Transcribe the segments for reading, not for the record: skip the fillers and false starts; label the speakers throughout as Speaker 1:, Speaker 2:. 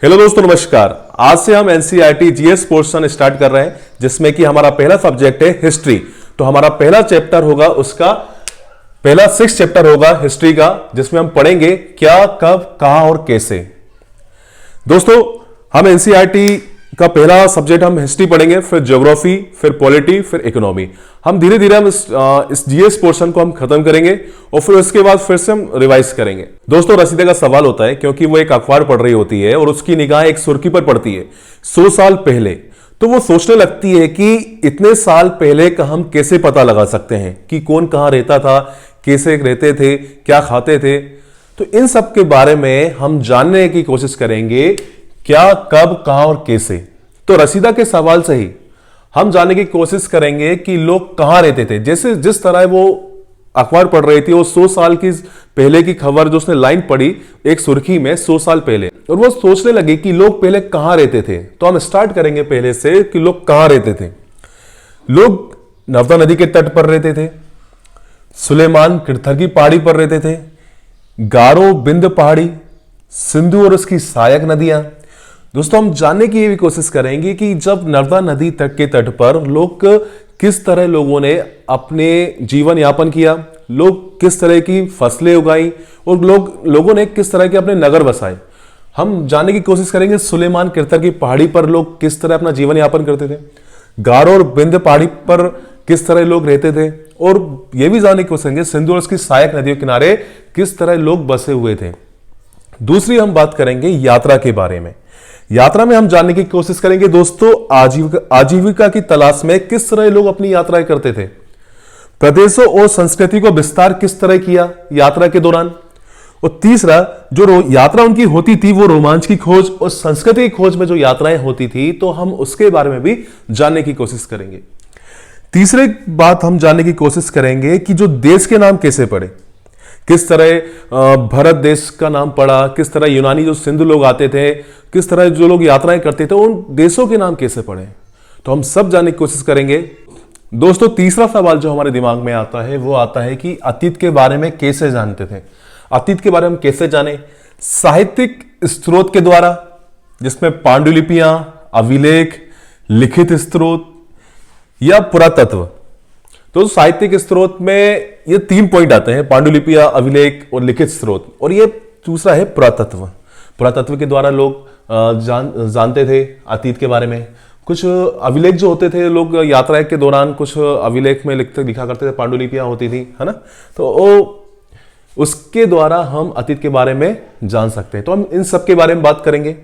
Speaker 1: Hello दोस्तों, नमस्कार। आज से हम एनसीईआरटी जीएस पोर्शन स्टार्ट कर रहे हैं, जिसमें कि हमारा पहला सब्जेक्ट है हिस्ट्री। तो हमारा पहला चैप्टर होगा, उसका पहला 6 चैप्टर होगा हिस्ट्री का, जिसमें हम पढ़ेंगे क्या, कब, कहां और कैसे। दोस्तों, हम एनसीईआरटी का पहला सब्जेक्ट हम हिस्ट्री पढ़ेंगे, फिर ज्योग्राफी, फिर पॉलिटी, फिर इकोनॉमी। हम धीरे धीरे हम इस जीएस पोर्शन को हम खत्म करेंगे और फिर उसके बाद फिर से हम रिवाइज करेंगे। दोस्तों, रसीदा का सवाल होता है, क्योंकि वो एक अखबार पढ़ रही होती है और उसकी निगाह एक सुर्खी पर पड़ती है 100 साल पहले। तो वो सोचने लगती है कि इतने साल पहले का हम कैसे पता लगा सकते हैं कि कौन कहां रहता था, कैसे रहते थे, क्या खाते थे। तो इन सब के बारे में हम जानने की कोशिश करेंगे, क्या, कब, कहां और कैसे। तो रसीदा के सवाल से ही हम जानने की कोशिश करेंगे कि लोग कहां रहते थे। जैसे जिस तरह वो अखबार पढ़ रही थी, वो 100 साल की पहले की खबर जो उसने लाइन पढ़ी एक सुर्खी में 100 साल पहले, और वो सोचने लगी कि लोग पहले कहां रहते थे। तो हम स्टार्ट करेंगे पहले से कि लोग कहां रहते थे। लोग नर्मदा नदी के तट पर रहते थे, सुलेमान किरथर की पहाड़ी पर रहते थे, गारो बिंद पहाड़ी, सिंधु और उसकी सहायक नदियां। दोस्तों, हम जानने की ये भी कोशिश करेंगे कि जब नर्मदा नदी तट के तट पर लोग किस तरह लोगों ने अपने जीवन यापन किया, लोग किस तरह की फसलें उगाई और लोगों ने किस तरह के अपने नगर बसाए। हम जानने की कोशिश करेंगे सुलेमान किरथर की पहाड़ी पर लोग किस तरह अपना जीवन यापन करते थे, गारो और बिंद पहाड़ी पर किस तरह लोग रहते थे, और यह भी जानने की कोशिश करेंगे सिंधु और उसकी सहायक नदियों के किनारे किस तरह लोग बसे हुए थे। दूसरी हम बात करेंगे यात्रा के बारे में। यात्रा में हम जानने की कोशिश करेंगे दोस्तों, आजीविका की तलाश में किस तरह लोग अपनी यात्राएं करते थे, प्रदेशों और संस्कृति को विस्तार किस तरह किया यात्रा के दौरान, और तीसरा जो यात्रा उनकी होती थी वो रोमांच की खोज और संस्कृति की खोज में जो यात्राएं होती थी, तो हम उसके बारे में भी जानने की कोशिश करेंगे। तीसरी बात हम जानने की कोशिश करेंगे कि जो देश के नाम कैसे पड़े, किस तरह भारत देश का नाम पड़ा, किस तरह यूनानी जो सिंधु लोग आते थे, किस तरह जो लोग यात्राएं करते थे, उन देशों के नाम कैसे पड़े। तो हम सब जानने की कोशिश करेंगे। दोस्तों, तीसरा सवाल जो हमारे दिमाग में आता है वो आता है कि अतीत के बारे में कैसे जानते थे। अतीत के बारे में कैसे जाने? साहित्यिक स्रोत के द्वारा, जिसमें पांडुलिपियां, अभिलेख, लिखित स्रोत या पुरातत्व। तो साहित्यिक स्रोत में ये 3 पॉइंट आते हैं, पांडुलिपियां, अभिलेख और लिखित स्रोत, और ये दूसरा है पुरातत्व। पुरातत्व के द्वारा लोग जानते थे अतीत के बारे में। कुछ अभिलेख जो होते थे, लोग यात्रा के दौरान कुछ अभिलेख में लिखा करते थे, पांडुलिपियां होती थी, है ना। तो उसके द्वारा हम अतीत के बारे में जान सकते हैं। तो हम इन सब के बारे में बात करेंगे।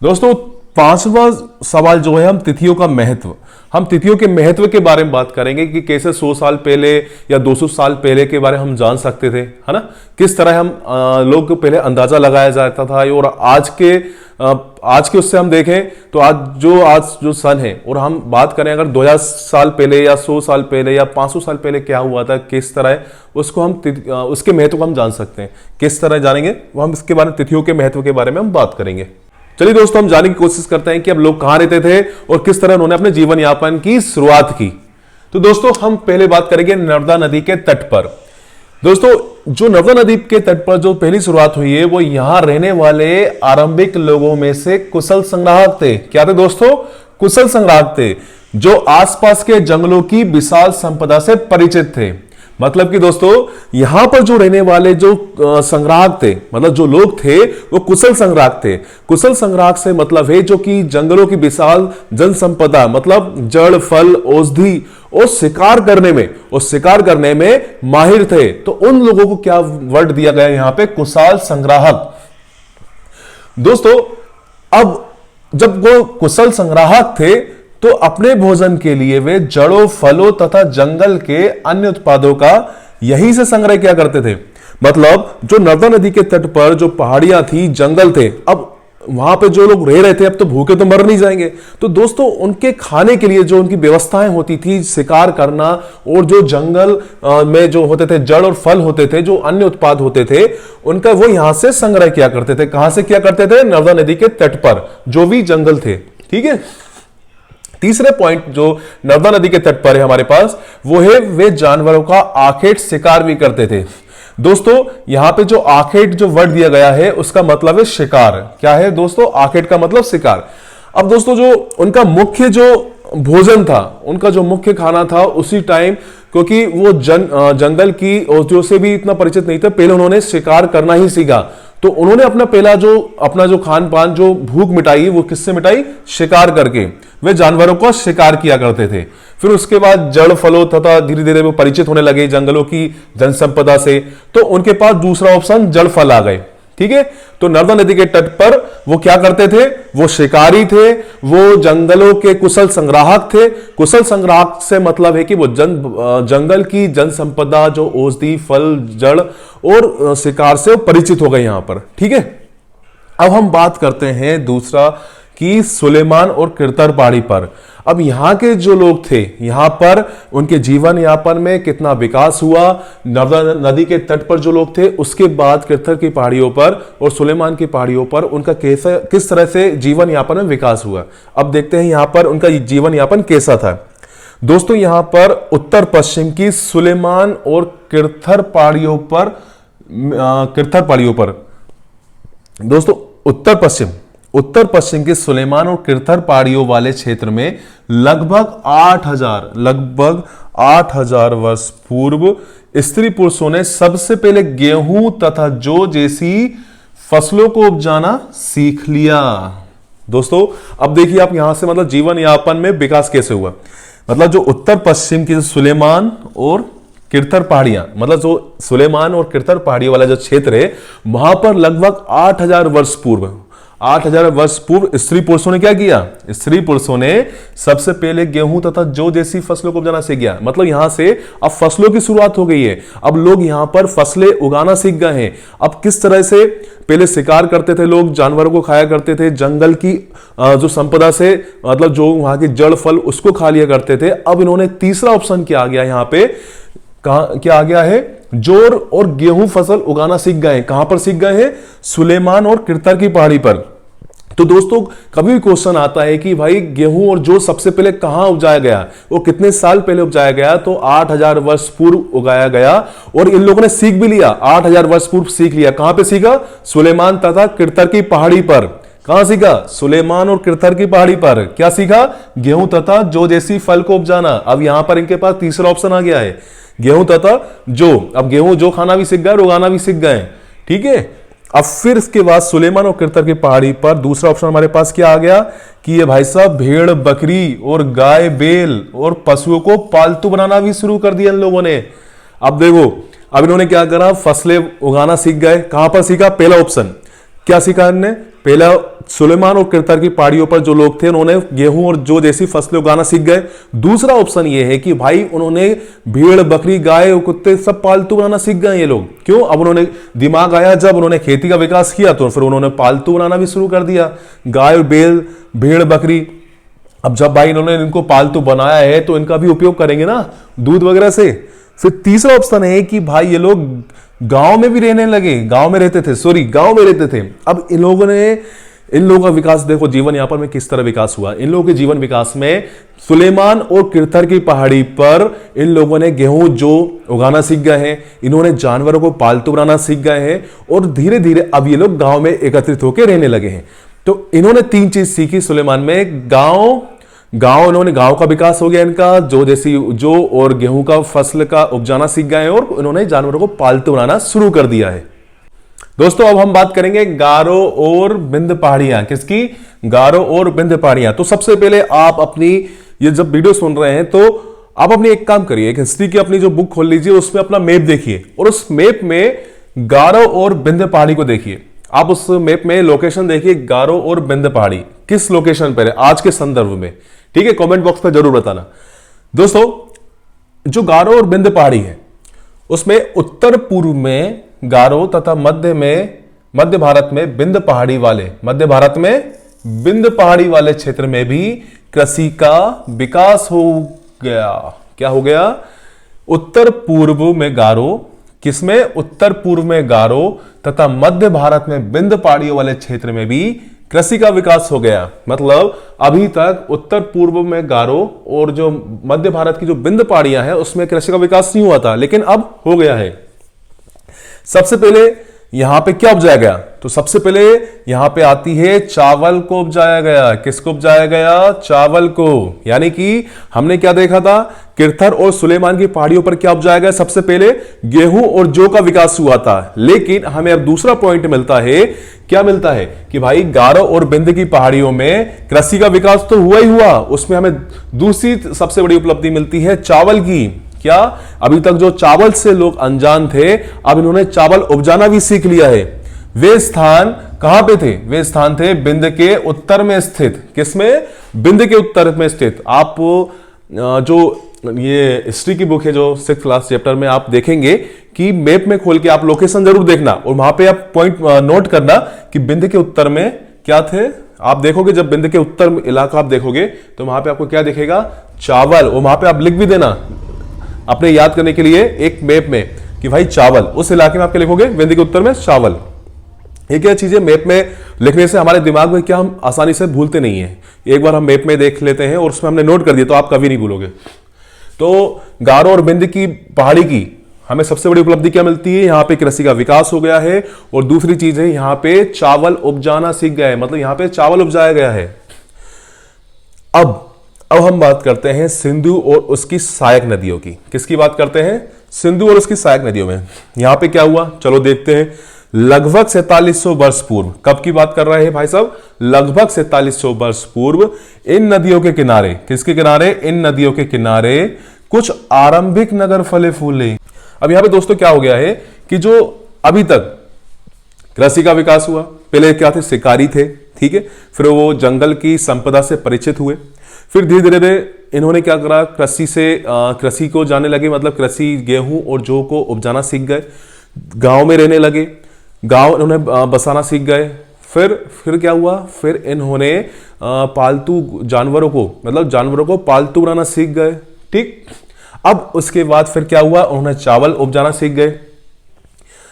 Speaker 1: दोस्तों, 5वां सवाल जो है, हम तिथियों का महत्व। हम तिथियों के महत्व के बारे में बात करेंगे कि कैसे 100 साल पहले या 200 साल पहले के बारे में हम जान सकते थे, है ना। किस तरह हम लोग पहले अंदाजा लगाया जाता था, और आज के उससे हम देखें तो आज जो सन है, और हम बात करें अगर 2000 साल पहले या 100 साल पहले या 500 साल पहले क्या हुआ था, किस तरह उसको हम उसके महत्व को हम जान सकते हैं। किस तरह जानेंगे वो हम इसके बारे में, तिथियों के महत्व के बारे में हम बात करेंगे। चलिए दोस्तों, हम जानने की कोशिश करते हैं कि अब लोग कहां रहते थे और किस तरह उन्होंने अपने जीवन यापन की शुरुआत की। तो दोस्तों, हम पहले बात करेंगे नर्मदा नदी के तट पर। दोस्तों, जो नर्मदा नदी के तट पर जो पहली शुरुआत हुई है, वो यहां रहने वाले आरंभिक लोगों में से कुशल संग्राहक थे। क्या थे दोस्तों? कुशल संग्राहक थे, जो आसपास के जंगलों की विशाल संपदा से परिचित थे। मतलब कि दोस्तों, यहां पर जो रहने वाले जो संग्राहक थे, मतलब जो लोग थे, वो कुशल संग्राहक थे। कुशल संग्राहक से मतलब है जो कि जंगलों की विशाल जन संपदा, मतलब जड़, फल, औषधि और शिकार करने में माहिर थे। तो उन लोगों को क्या वर्ड दिया गया यहां पे? कुशल संग्राहक। दोस्तों, अब जब वो कुशल संग्राहक थे, तो अपने भोजन के लिए वे जड़ों, फलों तथा जंगल के अन्य उत्पादों का यहीं से संग्रह किया करते थे। मतलब जो नर्मदा नदी के तट पर जो पहाड़ियां थी, जंगल थे, अब वहां पे जो लोग रह रहे थे, अब तो भूखे तो मर नहीं जाएंगे। तो दोस्तों, उनके खाने के लिए जो उनकी व्यवस्थाएं होती थी, शिकार करना, और जो जंगल में जो होते थे जड़ और फल होते थे, जो अन्य उत्पाद होते थे, उनका वो यहां से संग्रह किया करते थे। कहां से किया करते थे? नर्मदा नदी के तट पर जो भी जंगल थे। ठीक है। तीसरे पॉइंट जो नर्मदा नदी के तट पर है हमारे पास, वो है वे जानवरों का आखेट शिकार भी करते थे। दोस्तों यहां पे जो आखेट जो वर्ड दिया गया है उसका मतलब है शिकार। क्या है दोस्तों? आखेट का मतलब शिकार। अब दोस्तों जो उनका मुख्य जो भोजन था, उनका जो मुख्य खाना था उसी टाइम, क्योंकि वो जंगल की औषधियों से भी इतना परिचित नहीं थे, पहले उन्होंने शिकार करना ही सीखा। तो उन्होंने अपना जो खान पान, जो भूख मिटाई, वो किससे मिटाई? शिकार करके। वे जानवरों का शिकार किया करते थे। फिर उसके बाद जड़ फलों तथा धीरे धीरे वो परिचित होने लगे जंगलों की जनसंपदा से, तो उनके पास दूसरा ऑप्शन जड़ फल आ गए। ठीक है, तो नर्मदा नदी के तट पर वो क्या करते थे? वो शिकारी थे, वो जंगलों के कुशल संग्राहक थे। कुशल संग्राहक से मतलब है कि वो जंगल की जनसंपदा, जो औषधि, फल, जड़ और शिकार से परिचित हो गए यहां पर। ठीक है, अब हम बात करते हैं दूसरा कि सुलेमान और किरतर पहाड़ी पर। अब यहां के जो लोग थे, यहां पर उनके जीवन यापन में कितना विकास हुआ, नर्मदा नदी के तट पर जो लोग थे, उसके बाद किरतर की पहाड़ियों पर और सुलेमान की पहाड़ियों पर उनका किस तरह से जीवन यापन में विकास हुआ। अब देखते हैं यहां पर उनका जीवन यापन कैसा था। दोस्तों यहां पर उत्तर पश्चिम की सुलेमान और किरतर पहाड़ियों पर दोस्तों उत्तर पश्चिम के सुलेमान और किरतर पहाड़ियों वाले क्षेत्र में लगभग 8,000 वर्ष पूर्व स्त्री पुरुषों ने सबसे पहले गेहूं तथा जौ जैसी फसलों को उपजाना सीख लिया। दोस्तों अब देखिए आप यहां से मतलब जीवन यापन में विकास कैसे हुआ। मतलब जो उत्तर पश्चिम की सुलेमान और किरतर पहाड़ियां, मतलब जो सुलेमान और किरतर पहाड़ियों वाला जो क्षेत्र है, वहां पर लगभग 8,000 वर्ष पूर्व स्त्री पुरुषों ने क्या किया? स्त्री पुरुषों ने सबसे पहले गेहूं तथा जौ जैसी फसलों को उपजाना सीख गया। मतलब यहां से अब फसलों की शुरुआत हो गई है। अब लोग यहां पर फसलें उगाना सीख गए हैं। अब किस तरह से पहले शिकार करते थे लोग, जानवरों को खाया करते थे, जंगल की जो संपदा से, मतलब जो वहां की जड़ फल, उसको खा लिया करते थे। अब इन्होंने तीसरा ऑप्शन क्या आ गया यहां पे, क्या आ गया है? जौ और गेहूं फसल उगाना सीख गए। कहां पर सीख गए हैं? सुलेमान और किरतर की पहाड़ी पर। तो दोस्तों कभी भी क्वेश्चन आता है कि भाई गेहूं और जौ सबसे पहले कहां उपजाया गया, वो कितने साल पहले उपजाया गया? तो 8,000 वर्ष पूर्व उगाया गया। और इन लोगों ने सीख भी लिया, 8,000 वर्ष पूर्व सीख लिया। कहां पे सीखा? सुलेमान तथा किरतर की पहाड़ी पर। कहां सीखा? सुलेमान और किरतर की पहाड़ी पर। क्या सीखा? गेहूं तथा जौ जैसी फल को उपजाना। अब यहां पर इनके पास तीसरा ऑप्शन आ गया है, गेहूं तथा जौ। अब गेहूं जौ खाना भी सीख गए और उगाना भी सीख गए। ठीक है, अब फिर इसके बाद सुलेमान और किरतर की पहाड़ी पर दूसरा ऑप्शन हमारे पास क्या आ गया कि ये भाई साहब भेड़, बकरी और गाय, बैल और पशुओं को पालतू बनाना भी शुरू कर दिया इन लोगों ने। अब देखो, अब इन्होंने क्या करा? फसलें उगाना सीख गए। कहां पर सीखा? पहला ऑप्शन क्या सीखा इन्होंने? पहला सुलेमान और किरतर की पहाड़ियों पर जो लोग थे, उन्होंने गेहूं और जौ जैसी फसलें उगाना सीख गए। दूसरा ऑप्शन ये है कि भाई उन्होंने भेड़, बकरी, गाय और कुत्ते सब पालतू बनाना सीख गए ये लोग। क्यों? अब उन्होंने दिमाग आया, जब उन्होंने खेती का विकास किया तो फिर उन्होंने पालतू बनाना भी शुरू कर दिया, गाय, बैल, भेड़, बकरी। अब जब भाई इन्होंने इनको पालतू बनाया है तो इनका भी उपयोग करेंगे ना, दूध वगैरह से। फिर तीसरा ऑप्शन है कि भाई ये लोग गांव में भी रहने लगे, गांव में रहते थे। अब इन लोगों का विकास देखो, जीवन यापन में किस तरह विकास हुआ। इन लोगों के जीवन विकास में सुलेमान और किरतर की पहाड़ी पर इन लोगों ने गेहूं जौ उगाना सीख गए हैं, इन्होंने जानवरों को पालतू बनाना सीख गए हैं और धीरे धीरे अब ये लोग गांव में एकत्रित होकर रहने लगे हैं। तो इन्होंने 3 चीज सीखी सुलेमान में। इन्होंने गांव का विकास हो गया इनका, जौ और गेहूं का फसल का उपजाना सीख गए हैं और इन्होंने जानवरों को पालतू बनाना शुरू कर दिया है। दोस्तों अब हम बात करेंगे गारो और विंध्य पहाड़ियां। किसकी? गारो और विंध्य पहाड़ियां। तो सबसे पहले आप अपनी ये जब वीडियो सुन रहे हैं तो आप अपनी एक काम करिए, हिस्ट्री की अपनी जो बुक खोल लीजिए, उसमें अपना मैप देखिए और उस मैप में गारो और विंध्य पहाड़ी को देखिए। आप उस मैप में लोकेशन देखिए, गारो और विंध्य पहाड़ी किस लोकेशन पर है आज के संदर्भ में। ठीक है, कमेंट बॉक्स में जरूर बताना। दोस्तों जो गारो और विंध्य पहाड़ी है उसमें उत्तर पूर्व में गारो तथा मध्य भारत में विंध्य पहाड़ी वाले क्षेत्र में भी कृषि का विकास हो गया। क्या हो गया? उत्तर पूर्व में गारो, किसमें? उत्तर पूर्व में गारो तथा मध्य भारत में विंध्य पहाड़ियों वाले क्षेत्र में भी कृषि का विकास हो गया। मतलब अभी तक उत्तर पूर्व में गारो और जो मध्य भारत की जो विंध्य पहाड़ियां हैं उसमें कृषि का विकास नहीं हुआ था, लेकिन अब हो गया है। सबसे पहले यहां पे क्या उपजाया गया? तो सबसे पहले यहां पे आती है चावल को उपजाया गया। किसको उपजाया गया? चावल को। यानी कि हमने क्या देखा था? किरथर और सुलेमान की पहाड़ियों पर क्या उपजाया गया? सबसे पहले गेहूं और जौ का विकास हुआ था। लेकिन हमें अब दूसरा पॉइंट मिलता है। क्या मिलता है? कि भाई गारो और बिंद की पहाड़ियों में कृषि का विकास तो हुआ ही हुआ, उसमें हमें दूसरी सबसे बड़ी उपलब्धि मिलती है चावल की। क्या? अभी तक जो चावल से लोग अनजान थे, अब इन्होंने चावल उपजाना भी सीख लिया है। वे स्थान कहां पे थे? वे स्थान थे बिंद के उत्तर में स्थित। किसमें? बिंद के उत्तर में स्थित। आप जो ये हिस्ट्री की बुक है, जो 6th क्लास चैप्टर में आप देखेंगे कि मैप में खोल के आप लोकेशन जरूर देखना और वहां पे आप पॉइंट नोट करना कि बिंद के उत्तर में क्या थे। आप देखोगे जब बिंद के उत्तर इलाका आप देखोगे तो वहां पे आपको क्या दिखेगा? चावल। और वहां पे आप लिख भी देना अपने याद करने के लिए एक मैप में कि भाई चावल, उस इलाके में आप क्या लिखोगे? बिंद के उत्तर में चावल। ये क्या चीजें मैप में लिखने से हमारे दिमाग में क्या हम आसानी से भूलते नहीं है। एक बार हम मैप में देख लेते हैं और उसमें हमने नोट कर दिया तो आप कभी नहीं भूलोगे। तो गारो और बिंद की पहाड़ी की हमें सबसे बड़ी उपलब्धि क्या मिलती है? यहां पे कृषि का विकास हो गया है और दूसरी चीज है यहां पे चावल उपजाना सीख गया है, मतलब यहां पे चावल उपजाया गया है। अब हम बात करते हैं सिंधु और उसकी सहायक नदियों की। किसकी बात करते हैं? सिंधु और उसकी सहायक नदियों में यहां पे क्या हुआ, चलो देखते हैं। लगभग 4700 वर्ष पूर्व, कब की बात कर रहे हैं भाई साहब? लगभग 4700 वर्ष पूर्व इन नदियों के किनारे, किसके किनारे? इन नदियों के किनारे कुछ आरंभिक नगर फले फूले। अब यहां पे दोस्तों क्या हो गया है कि जो अभी तक कृषि का विकास हुआ, पहले क्या थे? शिकारी थे, ठीक है। फिर वो जंगल की संपदा से परिचित हुए, फिर धीरे धीरे इन्होंने क्या करा? कृषि को जाने लगे, मतलब कृषि गेहूं और जौ को उपजाना सीख गए, गांव में रहने लगे, गांव इन्होंने बसाना सीख गए। फिर क्या हुआ? फिर इन्होंने पालतू जानवरों को, मतलब जानवरों को पालतू बनाना सीख गए, ठीक। अब उसके बाद फिर क्या हुआ? उन्होंने चावल उपजाना सीख गए।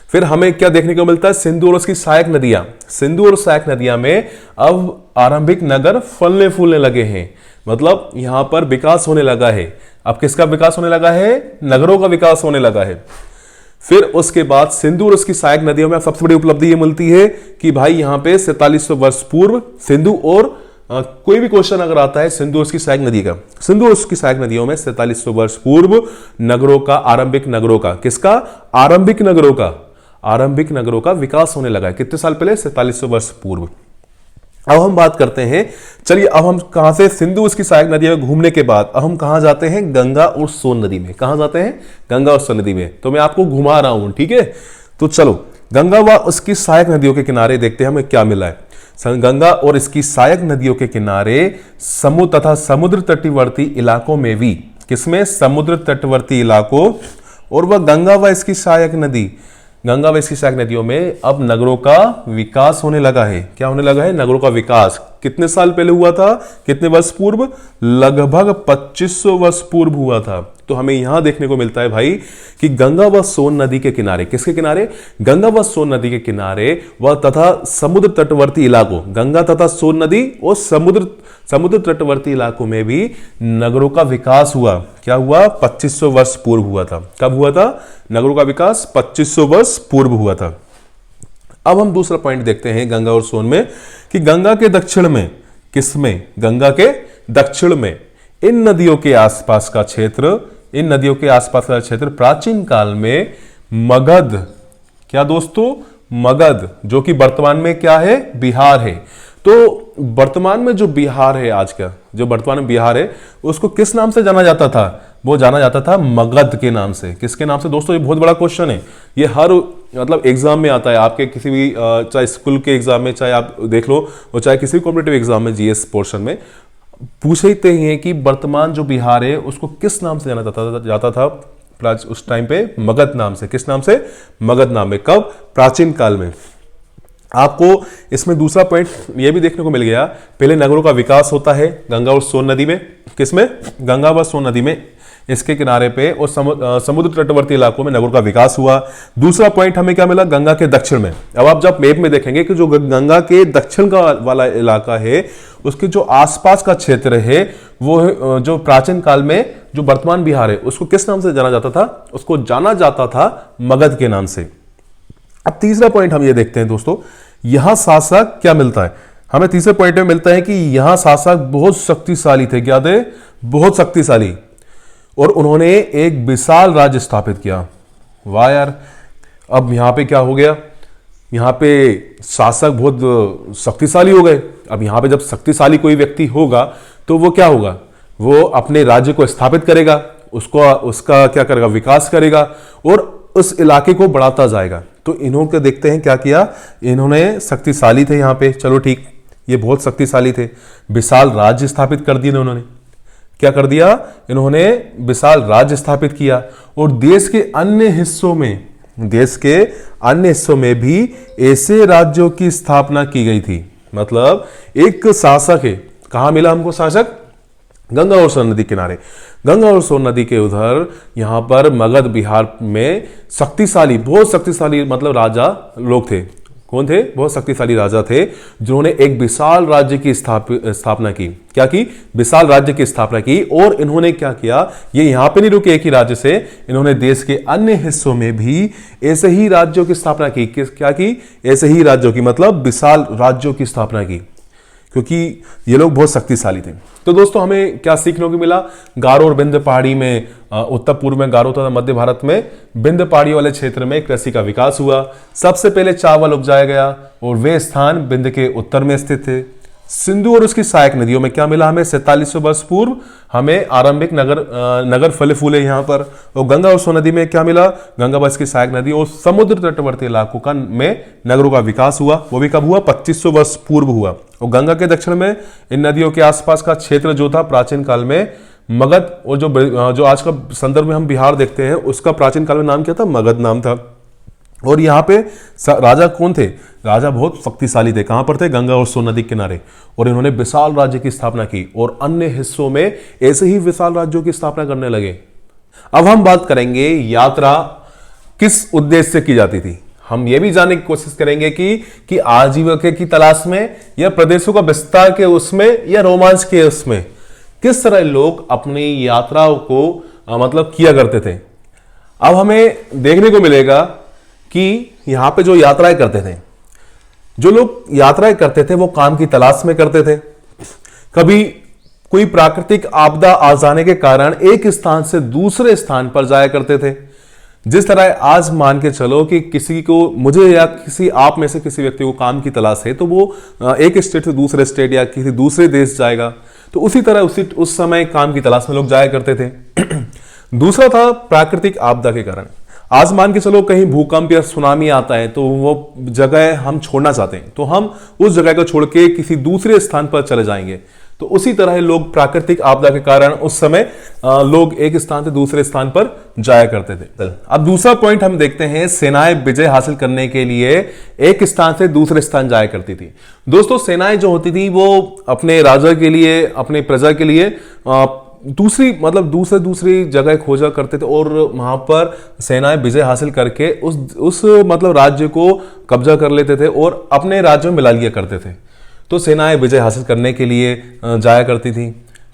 Speaker 1: फिर हमें क्या देखने को मिलता है? सिंधु और उसकी सहायक नदियां। सिंधु और सहायक नदियां में अब आरंभिक नगर फलने फूलने लगे हैं, मतलब यहां पर विकास होने लगा है। अब किसका विकास होने लगा है? नगरों का विकास होने लगा है। फिर उसके बाद सिंधु और उसकी सहायक नदियों में सबसे बड़ी उपलब्धि यह मिलती है कि भाई यहां पे 4700 वर्ष पूर्व सिंधु और कोई भी क्वेश्चन अगर आता है सिंधु और उसकी सहायक नदी का, सिंधु और उसकी सहायक नदियों में 4700 वर्ष पूर्व नगरों का, आरंभिक नगरों का, किसका? आरंभिक नगरों का विकास होने लगा है। कितने साल पहले? 4700 वर्ष पूर्व। अब हम बात करते हैं, चलिए अब हम कहां से? सिंधु उसकी सहायक नदी में घूमने के बाद अब हम कहां जाते हैं? गंगा और सोन नदी में। कहां जाते हैं? गंगा और सोन नदी में। तो मैं आपको घुमा रहा हूं, ठीक है। तो चलो गंगा व उसकी सहायक नदियों के किनारे देखते हैं हमें क्या मिला है। गंगा और इसकी सहायक नदियों के किनारे समुद्र तथा समुद्र तटवर्ती इलाकों में भी, किसमें? समुद्र तटवर्ती इलाकों, और वह गंगा व इसकी सहायक नदियों में अब नगरों का विकास होने लगा है। क्या होने लगा है? नगरों का विकास। कितने साल पहले हुआ था? कितने वर्ष पूर्व? लगभग 2500 वर्ष पूर्व हुआ था। तो हमें यहां देखने को मिलता है भाई कि गंगा व सोन नदी के किनारे, किसके किनारे? गंगा व सोन नदी के किनारे व तथा समुद्र तटवर्ती इलाकों, गंगा तथा सोन नदी और समुद्र तटवर्ती इलाकों में भी नगरों का विकास हुआ। क्या हुआ? 2500 वर्ष पूर्व हुआ था। कब हुआ था नगरों का विकास? 2500 वर्ष पूर्व हुआ था। अब हम दूसरा पॉइंट देखते हैं गंगा और सोन में कि गंगा के दक्षिण में, किसमें? गंगा के दक्षिण में इन नदियों के आसपास का क्षेत्र प्राचीन काल में मगध, क्या दोस्तों? मगध, जो कि वर्तमान में क्या है? बिहार है। तो वर्तमान में जो बिहार है, आज का जो वर्तमान में बिहार है, उसको किस नाम से जाना जाता था? वो जाना जाता था मगध के नाम से। किसके नाम से? दोस्तों ये बहुत बड़ा क्वेश्चन है, ये हर मतलब एग्जाम में आता है, आपके किसी भी चाहे स्कूल के एग्जाम में, चाहे आप देख लो, और चाहे किसी भी कॉम्पिटिटिव एग्जाम में, जीएस पोर्शन में पूछते हैं कि वर्तमान जो बिहार है उसको किस नाम से जाना जाता था उस टाइम पे? मगध नाम से। किस नाम से? मगध नाम में। कब? प्राचीन काल में। आपको इसमें दूसरा पॉइंट यह भी देखने को मिल गया, पहले नगरों का विकास होता है गंगा और सोन नदी में। किसमें? गंगा व सोन नदी में, इसके किनारे पे और समुद्र तटवर्ती इलाकों में नगरों का विकास हुआ। दूसरा पॉइंट हमें क्या मिला? गंगा के दक्षिण में। अब आप जब मैप में देखेंगे कि जो गंगा के दक्षिण का वाला इलाका है, उसके जो आसपास का क्षेत्र है, वो जो प्राचीन काल में जो वर्तमान बिहार है, उसको किस नाम से जाना जाता था? उसको जाना जाता था मगध के नाम से। अब तीसरा पॉइंट हम ये देखते हैं दोस्तों, यहां शासक क्या मिलता है हमें, तीसरे पॉइंट में मिलता है कि यहां शासक बहुत शक्तिशाली थे। क्या थे? बहुत शक्तिशाली, और उन्होंने एक विशाल राज्य स्थापित किया। वाह यार, अब यहां पे क्या हो गया, यहां पे शासक बहुत शक्तिशाली हो गए। अब यहां पे जब शक्तिशाली कोई व्यक्ति होगा तो वो क्या होगा, वो अपने राज्य को स्थापित करेगा, उसका क्या करेगा, विकास करेगा और उस इलाके को बढ़ाता जाएगा। तो इन्होंने देखते हैं क्या किया, इन्होंने शक्तिशाली थे यहां पे, चलो ठीक, ये बहुत शक्तिशाली थे, विशाल राज्य स्थापित कर दिए उन्होंने। क्या कर दिया इन्होंने, विशाल राज्य स्थापित किया। और देश के अन्य हिस्सों में भी ऐसे राज्यों की स्थापना की गई थी। मतलब एक शासक है, कहां मिला हमको शासक, गंगा और सोन नदी किनारे, गंगा और सोन नदी के उधर यहां पर मगध बिहार में शक्तिशाली, बहुत शक्तिशाली मतलब राजा लोग थे। कौन थे? बहुत शक्तिशाली राजा थे जिन्होंने एक विशाल राज्य की स्थापना की। क्या की? विशाल राज्य की स्थापना की। और इन्होंने क्या किया, ये यहां पे नहीं रुके एक ही राज्य से, इन्होंने देश के अन्य हिस्सों में भी ऐसे ही राज्यों की स्थापना की। क्या की? ऐसे ही राज्यों की, मतलब विशाल राज्यों की स्थापना की, क्योंकि ये लोग बहुत शक्तिशाली थे। तो दोस्तों हमें क्या सीखने को मिला, गारो और विंध्य पहाड़ी में, उत्तर पूर्व में गारो तथा मध्य भारत में विंध्य पहाड़ी वाले क्षेत्र में कृषि का विकास हुआ। सबसे पहले चावल उपजाया गया और वे स्थान विंध्य के उत्तर में स्थित थे। सिंधु और उसकी सहायक नदियों में क्या मिला हमें, 4700 वर्ष पूर्व हमें आरंभिक नगर फले फूले यहां पर। और गंगा और सोन नदी में क्या मिला, गंगा व इसकी सहायक नदी और समुद्र तटवर्ती इलाकों का में नगरों का विकास हुआ। वो भी कब हुआ, 2500 वर्ष पूर्व हुआ। और गंगा के दक्षिण में इन नदियों के आसपास का क्षेत्र जो था प्राचीन काल में मगध, और जो आज का संदर्भ में हम बिहार देखते हैं उसका प्राचीन काल में नाम क्या था, मगध नाम था। और यहाँ पे राजा कौन थे, राजा बहुत शक्तिशाली थे। कहां पर थे, गंगा और सोन नदी किनारे। और इन्होंने विशाल राज्य की स्थापना की और अन्य हिस्सों में ऐसे ही विशाल राज्यों की स्थापना करने लगे। अब हम बात करेंगे यात्रा किस उद्देश्य से की जाती थी। हम यह भी जानने की कोशिश करेंगे कि आजीविका की तलाश में, या प्रदेशों का विस्तार के उसमें, या रोमांच के उसमें किस तरह लोग अपनी यात्राओं को मतलब किया करते थे। अब हमें देखने को मिलेगा कि यहां पे जो यात्राएं करते थे, जो लोग यात्राएं करते थे वो काम की तलाश में करते थे। कभी कोई प्राकृतिक आपदा आ जाने के कारण एक स्थान से दूसरे स्थान पर जाया करते थे। जिस तरह आज मान के चलो कि किसी को, मुझे या किसी आप में से किसी व्यक्ति को काम की तलाश है, तो वो एक स्टेट से दूसरे स्टेट या किसी दूसरे देश जाएगा। तो उसी तरह उस समय काम की तलाश में लोग जाया करते थे। दूसरा था प्राकृतिक आपदा के कारण। आज मान के चलो कहीं भूकंप या सुनामी आता है, तो वो जगह हम छोड़ना चाहते हैं, तो हम उस जगह को छोड़ के किसी दूसरे स्थान पर चले जाएंगे। तो उसी तरह लोग प्राकृतिक आपदा के कारण उस समय लोग एक स्थान से दूसरे स्थान पर जाया करते थे। अब दूसरा पॉइंट हम देखते हैं, सेनाएं विजय हासिल करने के लिए एक स्थान से दूसरे स्थान जाया करती थी। दोस्तों सेनाएं जो होती थी वो अपने राजा के लिए, अपने प्रजा के लिए दूसरी जगह खोजा करते थे और वहां पर सेनाएं विजय हासिल करके उस मतलब राज्य को कब्जा कर लेते थे और अपने राज्य में मिला लिया करते थे। तो सेनाएं विजय हासिल करने के लिए जाया करती थी।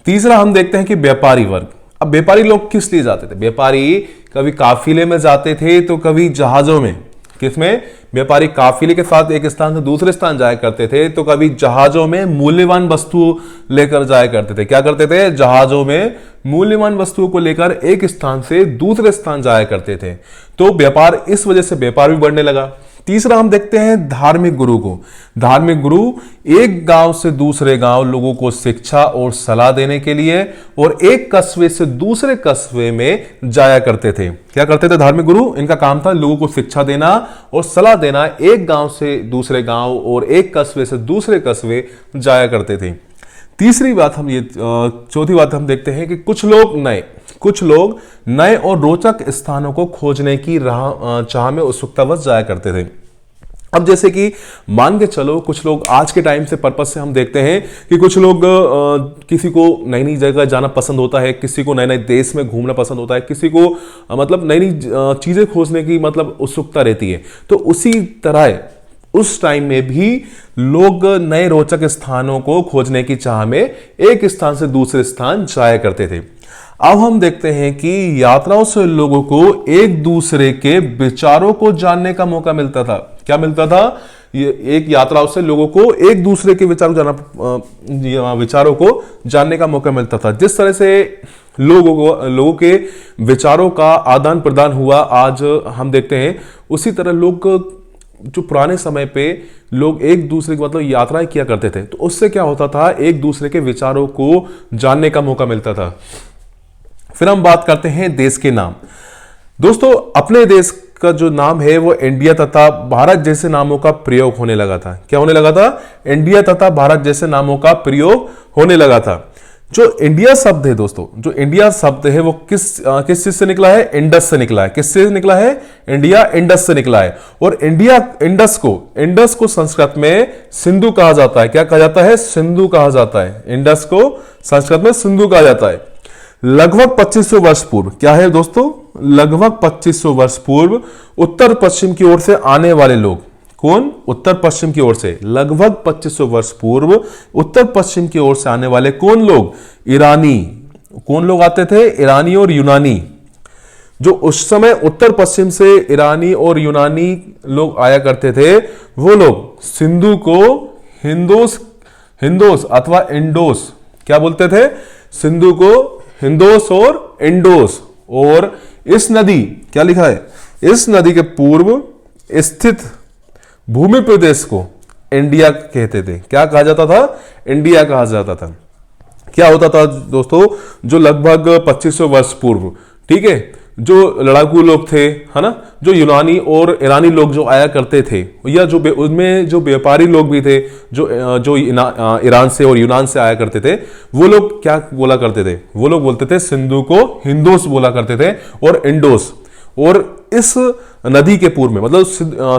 Speaker 1: तीसरा हम देखते हैं कि व्यापारी वर्ग। अब व्यापारी लोग किस लिए जाते थे, व्यापारी कभी काफिले में जाते थे तो कभी जहाजों में। किसमें, व्यापारी काफिले के साथ एक स्थान से दूसरे स्थान जाया करते थे, तो कभी जहाजों में मूल्यवान वस्तु लेकर जाया करते थे। क्या करते थे, जहाजों में मूल्यवान वस्तुओं को लेकर एक स्थान से दूसरे स्थान जाया करते थे। तो व्यापार, इस वजह से व्यापार भी बढ़ने लगा। तीसरा हम देखते हैं धार्मिक गुरु को। धार्मिक गुरु एक गांव से दूसरे गांव लोगों को शिक्षा और सलाह देने के लिए और एक कस्बे से दूसरे कस्बे में जाया करते थे। क्या करते थे धार्मिक गुरु, इनका काम था लोगों को शिक्षा देना और सलाह देना, एक गांव से दूसरे गांव और एक कस्बे से दूसरे कस्बे जाया करते थे। तीसरी बात चौथी बात हम देखते हैं कि कुछ लोग नए और रोचक स्थानों को खोजने की चाह में उत्सुकतावश जाया करते थे। अब जैसे कि मान के चलो कुछ लोग आज के टाइम से पर्पस से हम देखते हैं कि कुछ लोग किसी को नई नई जगह जाना पसंद होता है, किसी को नए नए देश में घूमना पसंद होता है, किसी को मतलब नई नई चीजें खोजने की मतलब उत्सुकता रहती है। तो उसी तरह उस टाइम में भी लोग नए रोचक स्थानों को खोजने की चाह में एक स्थान से दूसरे स्थान जाया करते थे। अब हम देखते हैं कि यात्राओं से लोगों को एक दूसरे के विचारों को जानने का मौका मिलता था। क्या मिलता था? ये एक यात्राओं से लोगों को एक दूसरे के विचारों को जानने का मौका मिलता था। जिस तरह से लोगों के विचारों का आदान प्रदान हुआ आज हम देखते हैं, उसी तरह लोग जो पुराने समय पे लोग एक दूसरे के मतलब यात्राएं किया करते थे, तो उससे क्या होता था, एक दूसरे के विचारों को जानने का मौका मिलता था। फिर हम बात करते हैं देश के नाम। दोस्तों, अपने देश का जो नाम है वो इंडिया तथा भारत जैसे नामों का प्रयोग होने लगा था। क्या होने लगा था? इंडिया तथा भारत जैसे नामों का प्रयोग होने लगा था। जो इंडिया शब्द है दोस्तों, जो इंडिया शब्द है वो किस चीज से निकला है? इंडस से निकला है। किससे निकला है? इंडिया इंडस से निकला है। और इंडिया इंडस को संस्कृत में सिंधु कहा जाता है। क्या कहा जाता है? सिंधु कहा जाता है। इंडस को संस्कृत में सिंधु कहा जाता है। लगभग 2500 वर्ष पूर्व, क्या है दोस्तों? लगभग 2500 वर्ष पूर्व उत्तर पश्चिम की ओर से आने वाले लोग, कौन? उत्तर पश्चिम की ओर से। लगभग 2500 वर्ष पूर्व उत्तर पश्चिम की ओर से आने वाले कौन लोग? ईरानी। कौन लोग आते थे? ईरानी और यूनानी। जो उस समय उत्तर पश्चिम से ईरानी और यूनानी लोग आया करते थे, वो लोग सिंधु को हिंदोस अथवा इंडोस, क्या बोलते थे? सिंधु को हिंदोस और इंडोस। और इस नदी, क्या लिखा है? इस नदी के पूर्व स्थित भूमि प्रदेश को इंडिया कहते थे। क्या कहा जाता था? इंडिया कहा जाता था। क्या होता था दोस्तों? जो लगभग 2500 वर्ष पूर्व, ठीक है, जो लड़ाकू लोग थे, है ना, जो यूनानी और ईरानी लोग जो आया करते थे, या जो उनमें जो व्यापारी लोग भी थे, जो ईरान से और यूनान से आया करते थे, वो लोग क्या बोला करते थे? वो लोग बोलते थे सिंधु को हिंदोस बोला करते थे और इंडोस। और इस नदी के पूर्व में, मतलब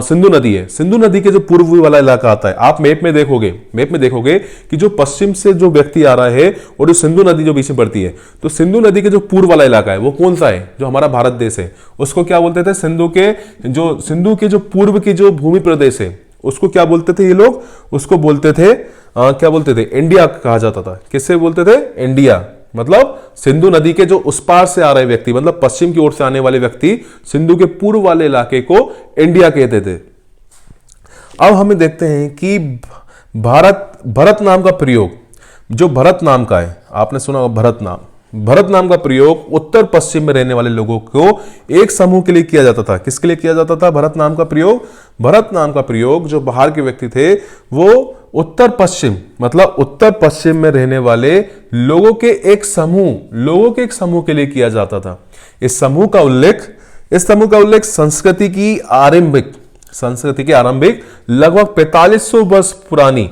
Speaker 1: सिंधु नदी है, सिंधु नदी के जो पूर्व वाला इलाका आता है, आप मैप में देखोगे कि जो पश्चिम से जो व्यक्ति आ रहा है और जो सिंधु नदी जो बीच में पड़ती है, तो सिंधु नदी के जो पूर्व वाला इलाका है वो कौन सा है? जो हमारा भारत देश है, उसको क्या बोलते थे? सिंधु के जो पूर्व की जो भूमि प्रदेश है, उसको क्या बोलते थे ये लोग? उसको बोलते थे क्या बोलते थे? इंडिया कहा जाता था। किससे बोलते थे? इंडिया। मतलब सिंधु नदी के जो उस पार से आ रहे व्यक्ति, मतलब पश्चिम की ओर से आने वाले व्यक्ति, सिंधु के पूर्व वाले इलाके को इंडिया कहते थे। अब हमें देखते हैं कि भरत नाम का प्रयोग, जो भरत नाम का है, आपने सुना होगा भरत नाम का प्रयोग उत्तर पश्चिम में रहने वाले लोगों को एक समूह के लिए किया जाता था। किसके लिए किया जाता था भरत नाम का प्रयोग? भरत नाम का प्रयोग जो बाहर के व्यक्ति थे, वो उत्तर पश्चिम, मतलब उत्तर पश्चिम में रहने वाले लोगों के एक समूह के लिए किया जाता था। इस समूह का उल्लेख संस्कृति की आरंभिक लगभग 4500 वर्ष पुरानी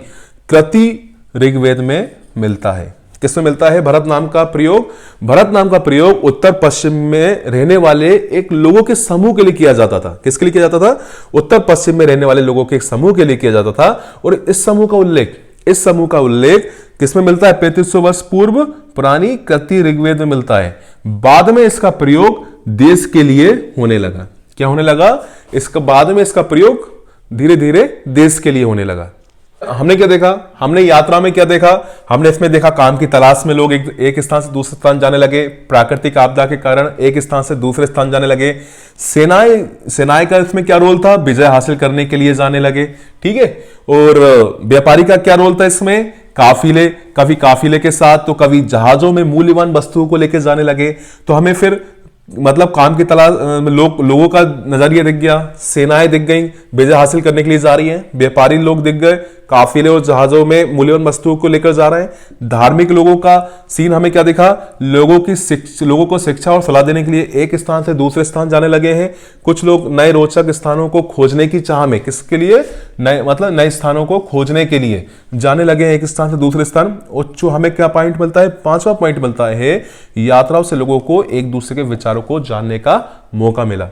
Speaker 1: कृति ऋग्वेद में मिलता है। किसमें मिलता है भरत नाम का प्रयोग? भरत नाम का प्रयोग उत्तर पश्चिम में रहने वाले एक लोगों के समूह के लिए किया जाता था। किसके लिए किया जाता था? उत्तर पश्चिम में रहने वाले लोगों के एक समूह के लिए किया जाता था। और इस समूह का उल्लेख किसमें मिलता है? 3500 वर्ष पूर्व पुरानी कृति ऋग्वेद में मिलता है। बाद में इसका प्रयोग देश के लिए होने लगा। क्या होने लगा? बाद में इसका प्रयोग धीरे धीरे देश के लिए होने लगा। हमने क्या देखा? हमने यात्रा में क्या देखा? हमने इसमें देखा काम की तलाश में लोग एक स्थान से दूसरे स्थान जाने लगे, प्राकृतिक आपदा के कारण एक स्थान से दूसरे स्थान जाने लगे। सेनाएं का इसमें क्या रोल था? विजय हासिल करने के लिए जाने लगे, ठीक है। और व्यापारी का क्या रोल था इसमें? कभी काफिले के साथ, तो कभी जहाजों में मूल्यवान वस्तुओं को लेकर जाने लगे। तो हमें फिर मतलब काम की तलाश लोगों का नजरिया दिख गया, सेनाएं दिख गई विजय हासिल करने के लिए जा रही हैं, व्यापारी लोग दिख गए काफिले और जहाजों में मूल्यवान वस्तुओं को लेकर जा रहे हैं। धार्मिक लोगों का सीन हमें क्या दिखा? लोगों को शिक्षा और सलाह देने के लिए एक स्थान से दूसरे स्थान जाने लगे हैं। कुछ लोग नए रोचक स्थानों को खोजने की चाह में, किसके लिए? नए स्थानों को खोजने के लिए जाने लगे हैं एक स्थान से दूसरे स्थान। और जो हमें क्या पॉइंट मिलता है? 5वां पॉइंट मिलता है, यात्राओं से लोगों को एक दूसरे के विचारों को जानने का मौका मिला।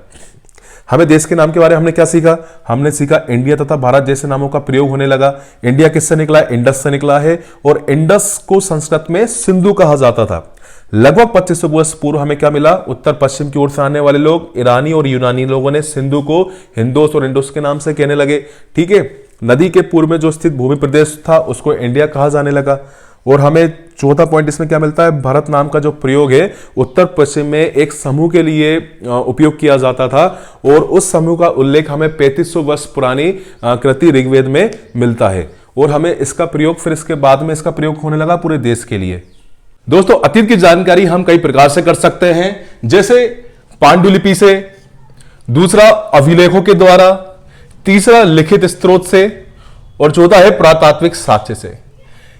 Speaker 1: हमें देश के नाम के बारे में हमने क्या सीखा? हमने सीखा इंडिया तथा भारत जैसे नामों का प्रयोग होने लगा। इंडिया किससे निकला है? इंडस से निकला है। और इंडस को संस्कृत में सिंधु कहा जाता था। लगभग 2500 वर्ष पूर्व हमें क्या मिला? उत्तर पश्चिम की ओर से आने वाले लोग, ईरानी और यूनानी लोगों ने सिंधु को हिंदोस और इंडोस के नाम से कहने लगे, ठीक है। नदी के पूर्व में जो स्थित भूमि प्रदेश था उसको इंडिया कहा जाने लगा। और हमें चौथा पॉइंट इसमें क्या मिलता है, भरत नाम का जो प्रयोग है उत्तर पश्चिम में एक समूह के लिए उपयोग किया जाता था और उस समूह का उल्लेख हमें 3500 वर्ष पुरानी कृति ऋग्वेद में मिलता है और हमें इसका प्रयोग फिर इसके बाद में इसका प्रयोग होने लगा पूरे देश के लिए। दोस्तों अतीत की जानकारी हम कई प्रकार से कर सकते हैं, जैसे पांडुलिपि से, दूसरा अभिलेखों के द्वारा, तीसरा लिखित स्रोत से और चौथा है पुरातात्विक साक्ष्य से।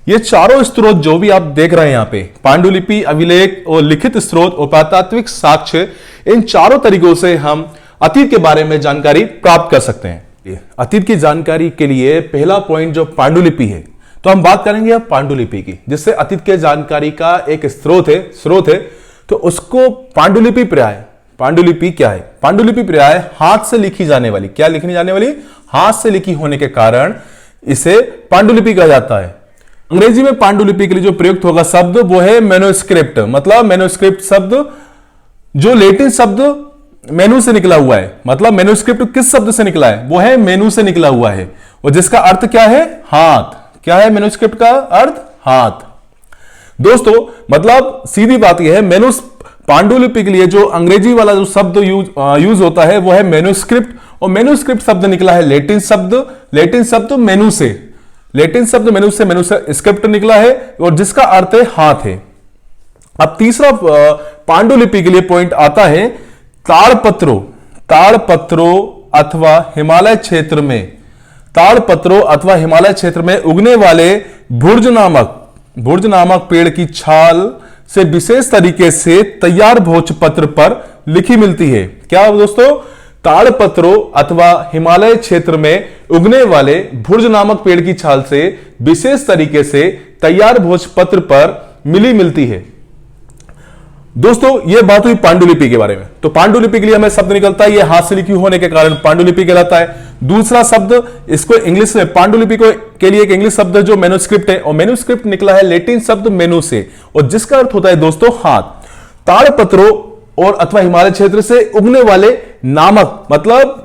Speaker 1: ये चारों स्रोत जो भी आप देख रहे हैं यहाँ पे, पांडुलिपि, अभिलेख और लिखित स्रोत और पुरातात्विक साक्ष्य, इन चारों तरीकों से हम अतीत के बारे में जानकारी प्राप्त कर सकते हैं। अतीत की जानकारी के लिए पहला पॉइंट जो पांडुलिपि है, तो हम बात करेंगे अब पांडुलिपि की, जिससे अतीत के जानकारी का एक स्रोत है तो उसको पांडुलिपि प्राय। पांडुलिपि क्या है? पांडुलिपि प्राय हाथ से लिखी जाने वाली, क्या लिखी जाने वाली? हाथ से लिखी होने के कारण इसे पांडुलिपि कहा जाता है। अंग्रेजी में पांडुलिपि के लिए जो प्रयुक्त होगा शब्द वो है मैन्युस्क्रिप्ट। मतलब मैन्युस्क्रिप्ट शब्द जो लैटिन शब्द मेनू से निकला हुआ है, मतलब मैन्युस्क्रिप्ट किस शब्द से निकला है? वो है मेनू से निकला हुआ है और जिसका अर्थ क्या है? हाथ। क्या है मैन्युस्क्रिप्ट का अर्थ? हाथ। दोस्तों मतलब सीधी बात यह है, पांडुलिपि के लिए जो अंग्रेजी वाला जो शब्द यूज होता है वो है मैन्युस्क्रिप्ट, और मैन्युस्क्रिप्ट शब्द निकला है लैटिन शब्द मेनू से, लैटिन शब्द मेनू से स्क्रिप्ट निकला है और जिसका अर्थ है हाथ है। अब तीसरा पांडुलिपि के लिए पॉइंट आता है ताड़पत्रों अथवा हिमालय क्षेत्र में उगने वाले भुर्ज नामक पेड़ की छाल से विशेष तरीके से तैयार भोजपत्र पर लिखी मिलती है। क्या दोस्तों? ताड़पत्रों अथवा हिमालय क्षेत्र में उगने वाले भुर्ज नामक पेड़ की छाल से विशेष तरीके से तैयार भोजपत्र पर मिलती है। दोस्तों ये बात हुई पांडुलिपि के बारे में। तो पांडुलिपि के लिए हमें शब्द निकलता है, ये हाथ से लिखी होने के कारण पांडुलिपि कहलाता है। दूसरा शब्द, इसको इंग्लिश में पांडुलिपि के लिए एक इंग्लिश शब्द जो मैन्युस्क्रिप्ट है, और मैन्युस्क्रिप्ट निकला है लैटिन शब्द मेनू से और जिसका अर्थ होता है दोस्तों हाथ। ताड़पत्रों और अथवा हिमालय क्षेत्र से उगने वाले नामक, मतलब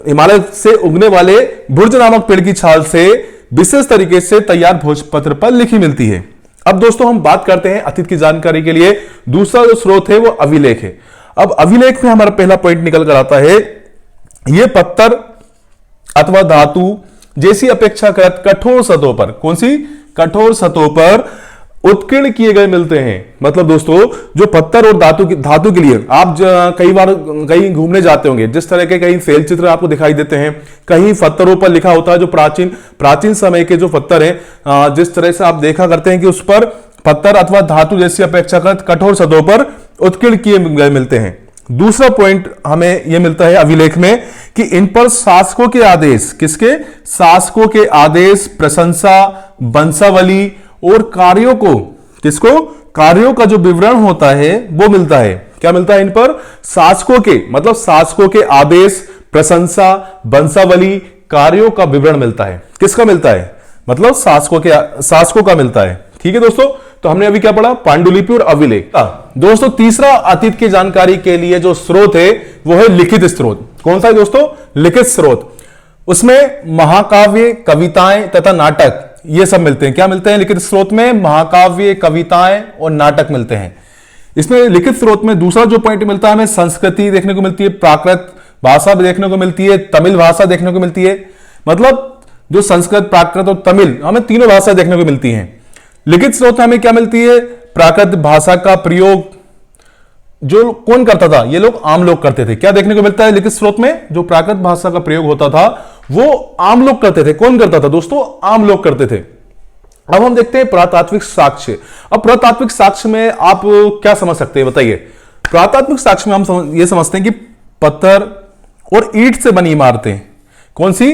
Speaker 1: हिमालय से उगने वाले भुर्ज नामक पेड़ की छाल से विशेष तरीके से तैयार भोजपत्र पर लिखी मिलती है। अब दोस्तों हम बात करते हैं अतीत की जानकारी के लिए दूसरा जो स्रोत है वो अभिलेख है। अब अभिलेख में हमारा पहला पॉइंट निकल कर आता है, ये पत्थर अथवा धातु जैसी अपेक्षाकृत कठोर सतहों पर, कौन सी? कठोर सतहों पर उत्कीर्ण किए गए मिलते हैं। मतलब दोस्तों जो पत्थर और धातु के लिए आप कई बार कहीं घूमने जाते होंगे, जिस तरह के कहीं शैल चित्र आपको दिखाई देते हैं, कहीं पत्थरों पर लिखा होता है जो प्राचीन समय के जो पत्थर हैं, जिस तरह से आप देखा करते हैं कि उस पर पत्थर अथवा धातु जैसी अपेक्षाकृत कठोर सतहों पर उत्कीर्ण किए गए मिलते हैं। दूसरा पॉइंट हमें यह मिलता है अभिलेख में कि इन पर शासकों के आदेश, किसके? शासकों के आदेश, प्रशंसा, वंशावली और कार्यों को, किसको? कार्यों का जो विवरण होता है वो मिलता है। क्या मिलता है इन पर? शासकों के, मतलब शासकों के आदेश, प्रशंसा, वंशावली, कार्यों का विवरण मिलता है। किसका मिलता है? मतलब शासकों का मिलता है। ठीक है दोस्तों, तो हमने अभी क्या पढ़ा? पांडुलिपि और अभिलेख। दोस्तों तीसरा अतीत की जानकारी के लिए जो स्रोत है वो है लिखित स्रोत। कौन सा है दोस्तों? लिखित स्रोत। उसमें महाकाव्य, कविताएं तथा नाटक ये सब मिलते हैं। क्या मिलते हैं लिखित स्रोत में? महाकाव्य, कविताएं और नाटक मिलते हैं। इसमें लिखित स्रोत में दूसरा जो पॉइंट मिलता है, हमें संस्कृति देखने को मिलती है, प्राकृत भाषा भी देखने को मिलती है, तमिल भाषा देखने को मिलती है। मतलब जो संस्कृत, प्राकृत और तमिल, हमें तीनों भाषा देखने को मिलती हैं। लिखित स्रोत में हमें क्या मिलती है? प्राकृत भाषा का प्रयोग जो कौन करता था? ये लोग, आम लोग करते थे। क्या देखने को मिलता है लिखित स्रोत में? जो प्राकृत भाषा का प्रयोग होता था वो आम लोग करते थे। कौन करता था दोस्तों? आम लोग करते थे। अब हम देखते हैं पुरातात्विक साक्ष्य। अब पुरातात्विक साक्ष्य में आप क्या समझ सकते हैं बताइए? पुरातात्विक साक्ष्य में हम ये समझते हैं कि पत्थर और ईंट से बनी इमारतें, कौन सी?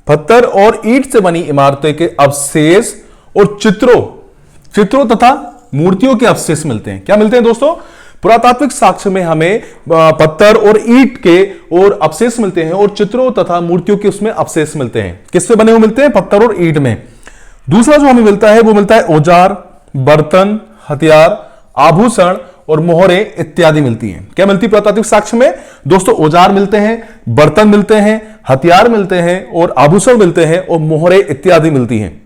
Speaker 1: पत्थर और ईंट से बनी इमारतें के अवशेष और चित्रों तथा मूर्तियों के अवशेष मिलते हैं। क्या मिलते हैं दोस्तों? पुरातात्विक साक्ष्य में हमें पत्थर और ईंट के और अवशेष मिलते हैं और चित्रों तथा मूर्तियों के उसमें अवशेष मिलते हैं। किससे बने हुए मिलते हैं? पत्थर और ईंट में। दूसरा जो हमें मिलता है वो मिलता है औजार, बर्तन, हथियार, आभूषण और मोहरे इत्यादि मिलती हैं। क्या मिलती है पुरातात्विक साक्ष्य में? दोस्तों औजार मिलते हैं, बर्तन मिलते हैं, हथियार मिलते हैं और आभूषण मिलते हैं और मोहरे इत्यादि मिलती हैं।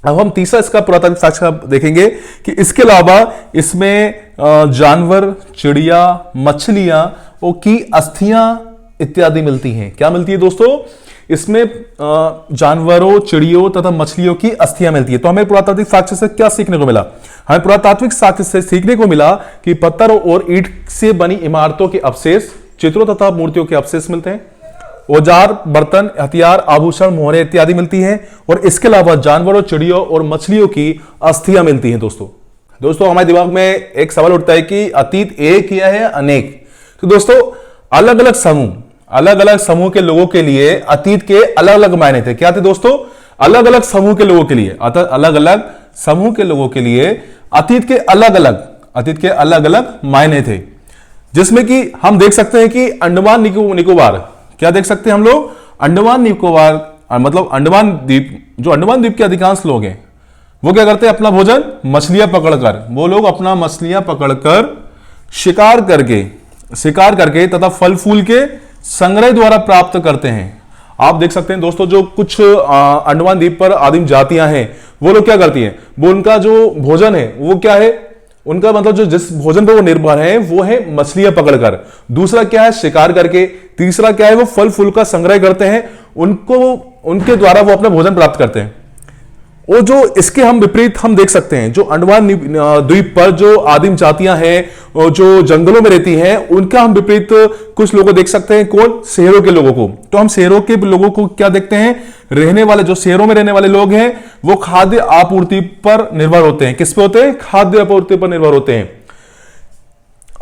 Speaker 1: अब हम तीसरा इसका पुरातात्विक साक्ष्य देखेंगे कि इसके अलावा इसमें जानवर, चिड़िया, मछलियां की अस्थियां इत्यादि मिलती हैं। क्या मिलती है दोस्तों? इसमें जानवरों, चिड़ियों तथा मछलियों की अस्थियां मिलती है। तो हमें पुरातात्विक साक्ष्य से क्या सीखने को मिला? हमें पुरातात्विक साक्ष्य से सीखने को मिला कि पत्थर और ईंट से बनी इमारतों के अवशेष, चित्रों तथा मूर्तियों के अवशेष मिलते हैं। औजार, बर्तन, हथियार, आभूषण, मोहरें इत्यादि मिलती हैं। और इसके अलावा जानवरों, चिड़ियों और मछलियों की अस्थियां मिलती हैं। दोस्तों हमारे दिमाग में एक सवाल उठता है कि अतीत एक या है अनेक? तो दोस्तों अलग अलग समूह के लोगों के लिए अतीत के अलग अलग मायने थे। क्या थे दोस्तों? अलग अलग समूह के लोगों के लिए, अलग अलग समूह के लोगों के लिए अतीत के अलग अलग मायने थे। जिसमें कि हम देख सकते हैं कि अंडमान निकोबार, क्या देख सकते हैं हम लोग? अंडमान निकोबार मतलब अंडमान द्वीप, जो अंडमान द्वीप के अधिकांश लोग हैं वो क्या करते हैं? अपना भोजन मछलियां पकड़कर, वो लोग अपना मछलियां पकड़कर शिकार करके तथा फल फूल के संग्रह द्वारा प्राप्त करते हैं। आप देख सकते हैं दोस्तों, जो कुछ अंडमान द्वीप पर आदिम जातियां हैं वो लोग क्या करती हैं? वो उनका जो भोजन है वो क्या है? उनका मतलब जो जिस भोजन पर वो निर्भर है वो है मछलियां पकड़कर। दूसरा क्या है? शिकार करके। तीसरा क्या है? वो फल फूल का संग्रह करते हैं, उनके द्वारा वो अपना भोजन प्राप्त करते हैं। और जो इसके हम विपरीत हम देख सकते हैं, जो अंडमान द्वीप पर जो आदिम जातियां हैं और जो जंगलों में रहती हैं, उनका हम विपरीत कुछ लोगों को देख सकते हैं। कौन? शहरों के लोगों को। तो हम शहरों के लोगों को क्या देखते हैं? रहने वाले, जो शहरों में रहने वाले लोग हैं वो खाद्य आपूर्ति पर निर्भर होते हैं। किस पे होते हैं? खाद्य आपूर्ति पर निर्भर होते हैं।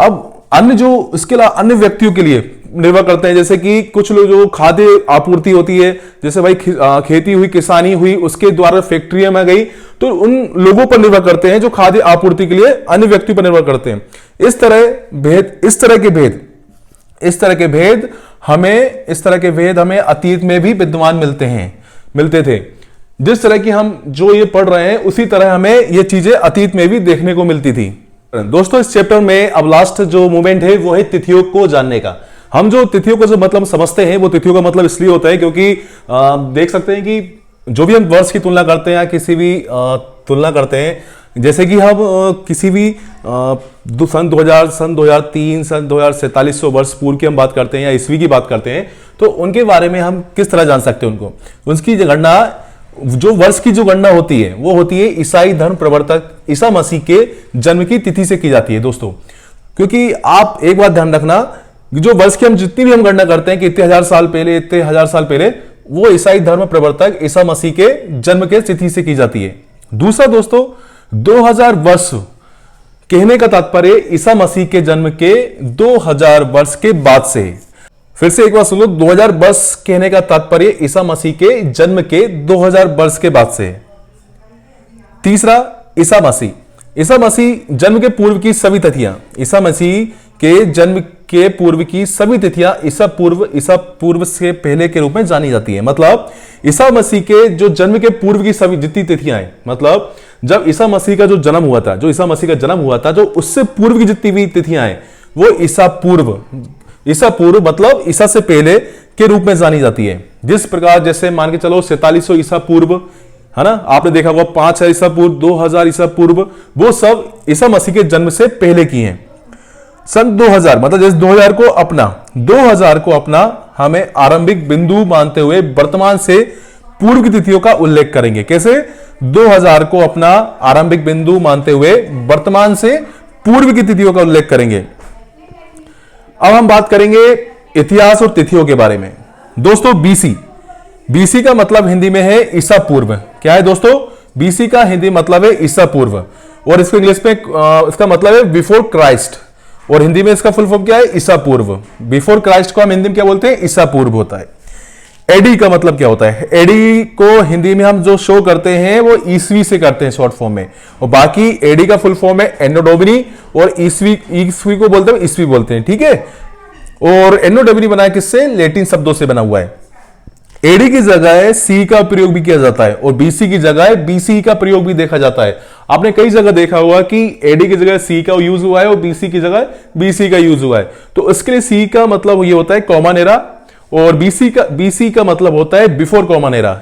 Speaker 1: अब अन्य जो इसके अलावा अन्य व्यक्तियों के लिए निर्भर करते हैं, जैसे कि कुछ लोग जो खाद्य आपूर्ति होती है, जैसे भाई खेती हुई, किसानी हुई, उसके द्वारा फैक्ट्रियां में गई, तो उन लोगों पर निर्भर करते हैं जो खाद्य आपूर्ति के लिए अन्य व्यक्तियों पर निर्भर करते हैं। इस तरह के भेद हमें अतीत में भी विद्यमान मिलते थे। जिस तरह की हम जो ये पढ़ रहे हैं उसी तरह हमें ये चीजें अतीत में भी देखने को मिलती थी। दोस्तों इस चैप्टर में अब लास्ट जो मूवमेंट है वो है तिथियों को जानने का। हम जो तिथियों को जो मतलब समझते हैं वो तिथियों का मतलब इसलिए होता है क्योंकि देख सकते हैं कि जो भी हम वर्ष की तुलना करते हैं या किसी भी तुलना करते हैं, जैसे कि हम किसी भी सन 2000, सन 2003, सन 2400 वर्ष पूर्व की हम बात करते हैं या ईस्वी की बात करते हैं, तो उनके बारे में हम किस तरह जान सकते हैं उनको? उसकी गणना, जो वर्ष की जो गणना होती है वो होती है ईसाई धर्म प्रवर्तक ईसा मसीह के जन्म की तिथि से की जाती है दोस्तों। क्योंकि आप एक बात ध्यान रखना, जो वर्ष की हम जितनी भी हम गणना करते हैं कि इतने हजार साल पहले, वो ईसाई धर्म प्रवर्तक ईसा मसीह के जन्म के तिथि से की जाती है। दूसरा दोस्तों 2000 वर्ष कहने का तात्पर्य ईसा मसीह के जन्म के 2000 वर्ष के बाद से। फिर से एक बार सुन लो, 2000 वर्ष कहने का तात्पर्य ईसा मसीह के जन्म के 2000 वर्ष के बाद से। तीसरा ईसा मसीह जन्म के पूर्व की सभी तिथियां, ईसा मसीह के जन्म के पूर्व की सभी तिथियां ईसा पूर्व से पहले के रूप में जानी जाती है। मतलब ईसा मसीह के जो जन्म के पूर्व की सभी जितनी तिथियां हैं, मतलब जब ईसा मसीह का जो जन्म हुआ था, जो उससे पूर्व की जितनी भी तिथियां हैं वो ईसा पूर्व मतलब ईसा से पहले के रूप में जानी जाती है। जिस प्रकार जैसे मान के चलो 4700 ईसा पूर्व है ना, आपने देखा होगा 5000 ईसा पूर्व, 2000 ईसा पूर्व, वो सब ईसा मसीह के जन्म से पहले की हैं। सन 2000 मतलब जैसे 2000 को अपना हमें आरंभिक बिंदु मानते हुए वर्तमान से पूर्व की तिथियों का उल्लेख करेंगे। कैसे? 2000 को अपना आरंभिक बिंदु मानते हुए वर्तमान से पूर्व की तिथियों का उल्लेख करेंगे। अब हम बात करेंगे इतिहास और तिथियों के बारे में। दोस्तों बीसी का मतलब हिंदी में है ईसा पूर्व। क्या है दोस्तों? बीसी का हिंदी मतलब है ईसा पूर्व, और इसको इंग्लिश में इसका मतलब है बिफोर क्राइस्ट, और हिंदी में इसका फुल फॉर्म क्या है? ईसा पूर्व। बिफोर क्राइस्ट को हम हिंदी में क्या बोलते हैं? ईसा पूर्व होता है। एडी का मतलब क्या होता है? एडी को हिंदी में हम जो शो करते हैं वो ईस्वी से करते हैं शॉर्ट फॉर्म में, और बाकी एडी का फुल फॉर्म है एनो डोमिनी, और ईस्वी को बोलते हैं ईस्वी बोलते हैं, ठीक है। और एनो डोमिनी बना है किससे? लैटिन शब्दों से बना हुआ है। एडी की जगह सी का प्रयोग भी किया जाता है, और बीसी की जगह बीसी का प्रयोग भी देखा जाता है। आपने कई जगह देखा होगा कि एडी की जगह सी का यूज हुआ है और बीसी की जगह बीसी का यूज हुआ है। तो इसके लिए सी का मतलब ये होता है कॉमन एरा, और बीसी का मतलब होता है बिफोर कॉमन एरा।